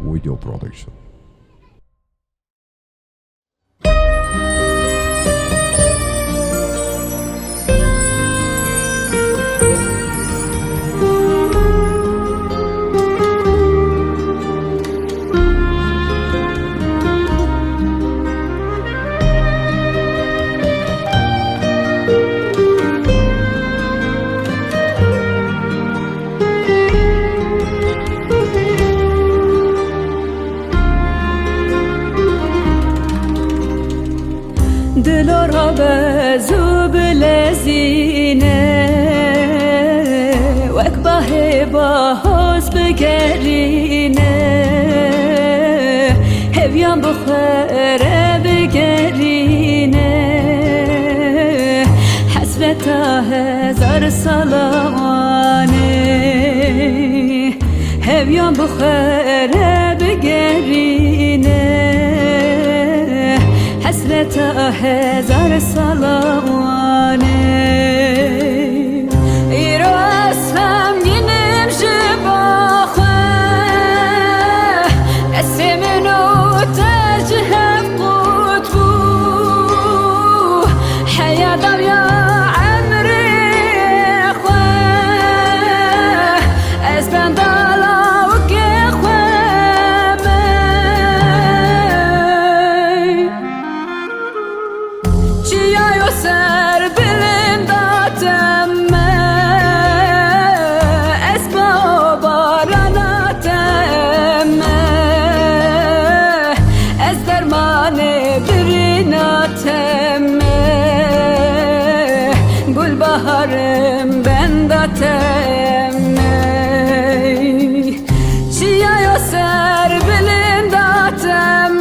Video Production. دلارا بزو بلزینه وک باه باز بگرینه هویان بخوره بگرینه حسرت هزار سالانه هویان بخوره بگرینه حسرت هزار سالانه ایرو اسم گینم جباخه اسمنو تجهب قطبو حیادم یا عمری خواه از بندالا و که خواه چیایو سر بلنداتم از باراناتم از درمان بریناتم گل بهارم بنداتم چیایو سر بلنداتم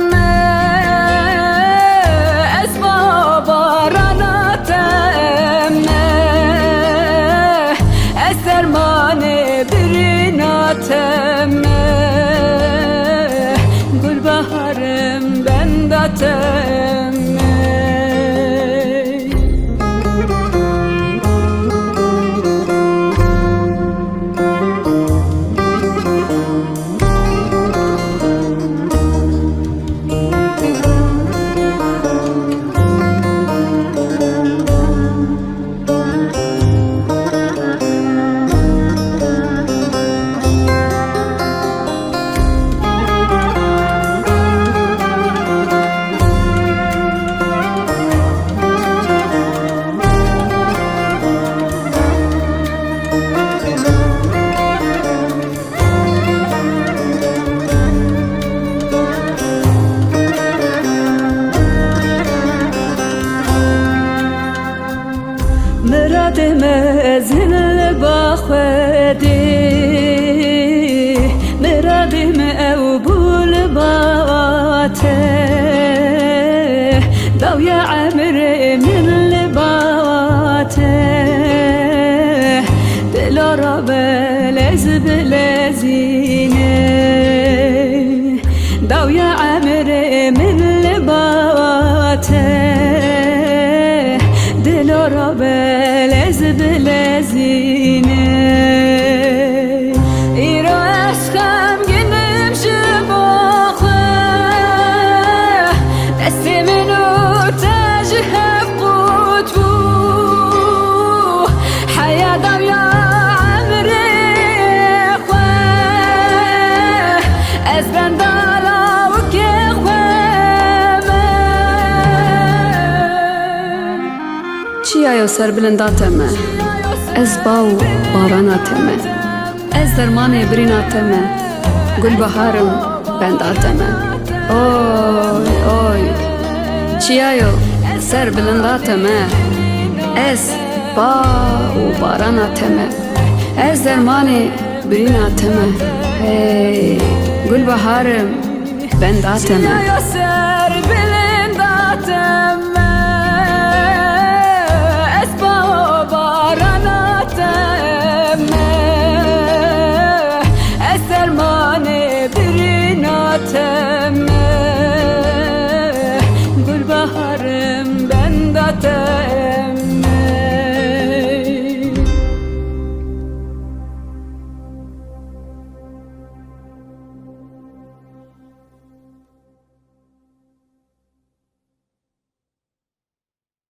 گل بهارم بنداتم مرادم زل باخدی مرادم او بول باته دو یا عمر من لباته دلارا بلز بلزینه دو یا عمر من لباته دلارا بلز بلزینه ایرو عشقم گنم شباخه دست منو تجهب قطبو حیادم یا عمری خواه از بندالا و که چیایو سر بلنداتم از باو باراناتم از درمان بریناتم گل بهارم بنداتم اوی اوی چیایو سر بلنداتم از باو باراناتم از درمان بریناتم گل بهارم بنداتم گل بهارم بنداتم